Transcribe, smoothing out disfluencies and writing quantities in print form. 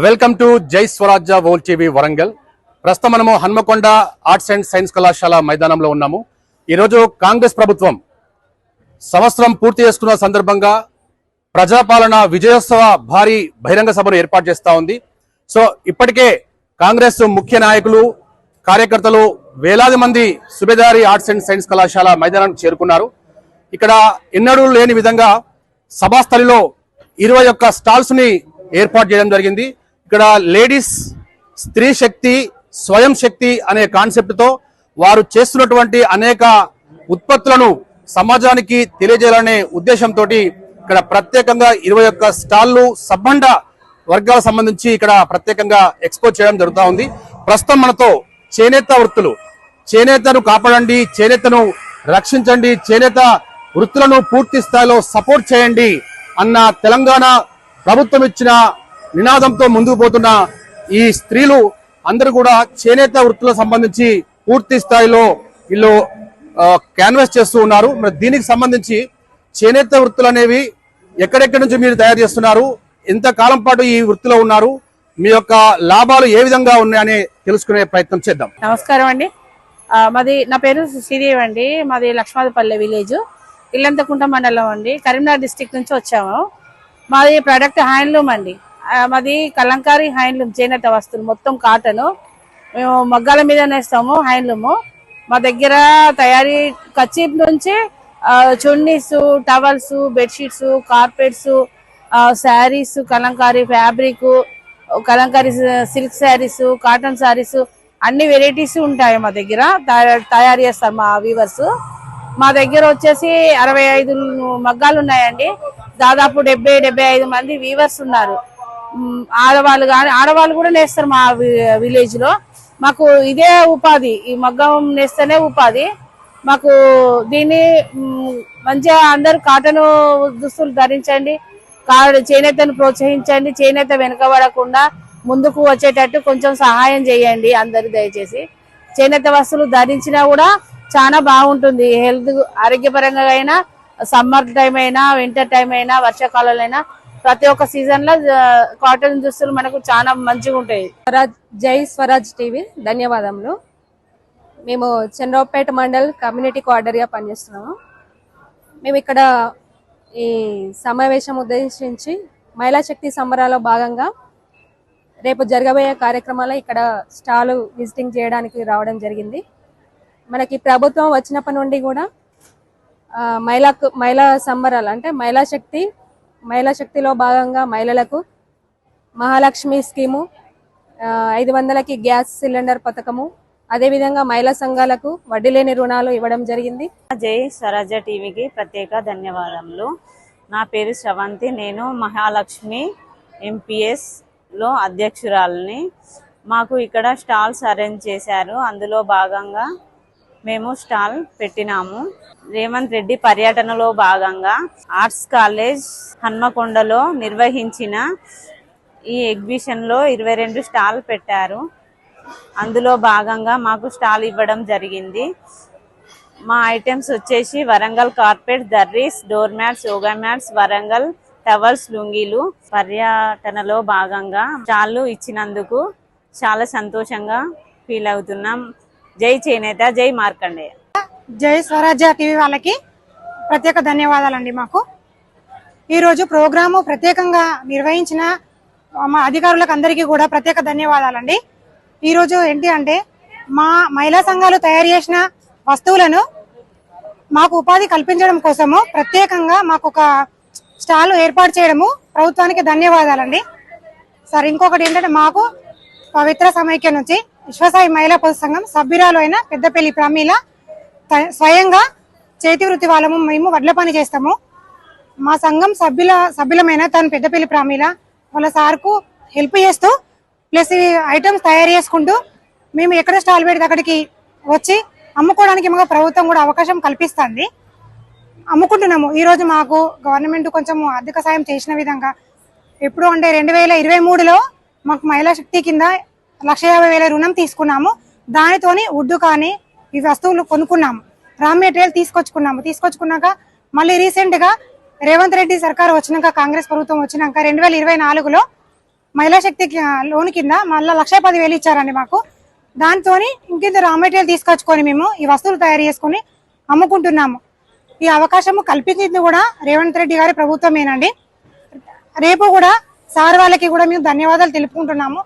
Welcome to జై స్వరాజ్య వోల్ TV Warangal. ప్రస్తుతం మనము హన్మకొండ ఆర్ట్స్ అండ్ సైన్స్ కళాశాల మైదానంలో ఉన్నాము. ఈరోజు కాంగ్రెస్ ప్రభుత్వం సంవత్సరం పూర్తి చేసుకున్న సందర్భంగా ప్రజాపాలన విజయోత్సవ భారీ బహిరంగ సభను ఏర్పాటు చేస్తూ ఉంది. సో ఇప్పటికే కాంగ్రెస్ ముఖ్య నాయకులు, కార్యకర్తలు వేలాది మంది సుబేదారి ఆర్ట్స్ అండ్ సైన్స్ కళాశాల మైదానానికి చేరుకున్నారు. ఇక్కడ ఎన్నడూ లేని విధంగా సభాస్థలిలో 21 స్టాల్స్ ని ఏర్పాటు చేయడం జరిగింది. ఇక్కడ లేడీస్ స్త్రీ శక్తి స్వయం శక్తి అనే కాన్సెప్ట్ తో వారు చేస్తున్నటువంటి అనేక ఉత్పత్తులను సమాజానికి తెలియజేయాలనే ఉద్దేశంతో ఇక్కడ ప్రత్యేకంగా 21 స్టాళ్లు సబ్బండ వర్గాలకు సంబంధించి ఇక్కడ ప్రత్యేకంగా ఎక్స్పోజ్ చేయడం జరుగుతూ ఉంది. ప్రస్తుతం మనతో చేనేత వృత్తులు, చేనేతను కాపాడండి, చేనేతను రక్షించండి, చేనేత వృత్తులను పూర్తి స్థాయిలో సపోర్ట్ చేయండి అన్న తెలంగాణ ప్రభుత్వం ఇచ్చిన నినాదంతో ముందుకు పోతున్న ఈ స్త్రీలు అందరూ కూడా చేనేత వృత్తులకు సంబంధించి పూర్తి స్థాయిలో వీళ్ళు క్యాన్వాస్ చేస్తూ ఉన్నారు. మరి దీనికి సంబంధించి చేనేత వృత్తులు అనేవి ఎక్కడెక్కడి నుంచి మీరు తయారు చేస్తున్నారు, ఎంత కాలం పాటు ఈ వృత్తిలో ఉన్నారు, మీ యొక్క లాభాలు ఏ విధంగా ఉన్నాయని తెలుసుకునే ప్రయత్నం చేద్దాం. నమస్కారం అండి. నా పేరు శ్రీదేవి అండి. మాది లక్ష్మాదిపల్లె విలేజ్, ఇల్లంతకుంట మండలం అండి. కరీంనగర్ డిస్ట్రిక్ట్ నుంచి వచ్చాము. మాది ప్రొడక్ట్ హ్యాండ్లూమ్ అండి. మాది కలంకారీ హ్యాండ్లూమ్, చేనేత వస్తువులు మొత్తం కాటను. మేము మగ్గాల మీద నేస్తాము హ్యాండ్లూము. మా దగ్గర తయారీ కచీప్ నుంచి chunnis, towels, bedsheets, carpets, saris, Kalamkari fabric, Kalamkari silk saris, cotton saris అన్ని వెరైటీస్ ఉంటాయి మా దగ్గర. తయారు చేస్తారు మా వీవర్స్. మా దగ్గర వచ్చేసి 65 మగ్గాలు ఉన్నాయండి. దాదాపు 70-75 మంది వీవర్స్ ఉన్నారు. ఆడవాళ్ళు కూడా నేస్తారు మా విలేజ్ లో. మాకు ఇదే ఉపాధి, ఈ మగ్గం నేస్తేనే ఉపాధి మాకు. దీన్ని మంచిగా అందరు కాటన్ దుస్తులు ధరించండి, చేనేతను ప్రోత్సహించండి. చేనేత వెనుకబడకుండా ముందుకు వచ్చేటట్టు కొంచెం సహాయం చేయండి అందరు దయచేసి. చేనేత వస్తువులు ధరించినా కూడా చాలా బాగుంటుంది. హెల్త్ ఆరోగ్యపరంగా అయినా, సమ్మర్ టైం అయినా, వింటర్ టైం అయినా, వర్షాకాలంలో అయినా ప్రతి ఒక్క సీజన్ లో కాటన్ దుస్తులు మనకు చాలా మంచిగా ఉంటాయి. జై స్వరాజ్ టీవీ ధన్యవాదములు. మేము చంద్రపేట మండల్ కమ్యూనిటీ కోఆర్డినేటర్గా పనిచేస్తున్నాము. మేము ఇక్కడ ఈ సమావేశం ఉద్దేశించి మహిళా శక్తి సంబరాల్లో భాగంగా రేపు జరగబోయే కార్యక్రమాల్లో ఇక్కడ స్టాల్ విజిటింగ్ చేయడానికి రావడం జరిగింది. మనకి ప్రభుత్వం వచ్చినప్పటి నుండి కూడా మహిళా సంబరాలు అంటే మహిళా శక్తిలో భాగంగా మహిళలకు మహాలక్ష్మి స్కీము, 500కి గ్యాస్ సిలిండర్ పథకము, అదేవిధంగా మహిళా సంఘాలకు వడ్డీ లేని రుణాలు ఇవ్వడం జరిగింది. జై స్వరాజ్య టీవీకి ప్రత్యేక ధన్యవాదములు. నా పేరు శ్రవంతి. నేను మహాలక్ష్మి ఎంపీఎస్ లో అధ్యక్షురాలని. మాకు ఇక్కడ స్టాల్స్ అరేంజ్ చేశారు. అందులో భాగంగా మేము స్టాల్ పెట్టినాము. రేవంత్ రెడ్డి పర్యటనలో భాగంగా ఆర్ట్స్ కాలేజ్ హన్మకొండలో నిర్వహించిన ఈ ఎగ్జిబిషన్ లో 22 స్టాల్ పెట్టారు. అందులో భాగంగా మాకు స్టాల్ ఇవ్వడం జరిగింది. మా ఐటమ్స్ వచ్చేసి Warangal carpet, dhurries, door mats, yoga mats, Warangal towels, లుంగీలు. పర్యటనలో భాగంగా స్టాళ్ళు ఇచ్చినందుకు చాలా సంతోషంగా ఫీల్ అవుతున్నాం. జై చేనేత, జై మార్కండేయ. జై స్వరాజ్య టీవీ వాళ్ళకి ప్రత్యేక ధన్యవాదాలండి. మాకు ఈరోజు ప్రోగ్రాము ప్రత్యేకంగా నిర్వహించిన మా అధికారులకు అందరికీ కూడా ప్రత్యేక ధన్యవాదాలండి. ఈరోజు ఏంటి అంటే మా మహిళా సంఘాలు తయారు చేసిన వస్తువులను మాకు ఉపాధి కల్పించడం కోసము ప్రత్యేకంగా మాకు ఒక స్టాల్ ఏర్పాటు చేయడము ప్రభుత్వానికి ధన్యవాదాలండి. సార్ ఇంకొకటి ఏంటంటే మాకు పవిత్ర సమైక్య నుంచి విశ్వసాయి మహిళా పొదుపు సంఘం సభ్యురాలు అయిన పెద్దపల్లి ప్రమీల స్వయంగా చేతి వృత్తి వాళ్ళము, మేము వడ్ల పని చేస్తాము. మా సంఘం సభ్యులమైన తను పెద్దపల్లి ప్రమీల వాళ్ళ సార్కు హెల్ప్ చేస్తూ ప్లస్ ఐటమ్స్ తయారు చేసుకుంటూ మేము ఎక్కడ స్టాల్ పెడితే అక్కడికి వచ్చి అమ్ముకోవడానికి మాకు ప్రభుత్వం కూడా అవకాశం కల్పిస్తుంది. అమ్ముకుంటున్నాము. ఈరోజు మాకు గవర్నమెంట్ కొంచెం ఆర్థిక సాయం చేసిన విధంగా ఎప్పుడు అంటే 2023లో మాకు మహిళా శక్తి కింద 1,50,000 రుణం తీసుకున్నాము. దానితోని ఉడ్డు కానీ ఈ వస్తువులు కొనుక్కున్నాము. రా మెటీరియల్ తీసుకొచ్చుకున్నాక మళ్ళీ రీసెంట్ గా రేవంత్ రెడ్డి సర్కార్ వచ్చినాక, కాంగ్రెస్ ప్రభుత్వం వచ్చినాక 2024లో మహిళా శక్తి లోన్ కింద మళ్ళీ 1,10,000 ఇచ్చారండి మాకు. దాంతోని ఇంకింత రా మెటీరియల్ తీసుకొచ్చుకొని మేము ఈ వస్తువులు తయారు చేసుకొని అమ్ముకుంటున్నాము. ఈ అవకాశము కల్పించింది కూడా రేవంత్ రెడ్డి గారి ప్రభుత్వమేనండి. రేపు కూడా సార్ వాళ్ళకి కూడా మేము ధన్యవాదాలు తెలుపుకుంటున్నాము.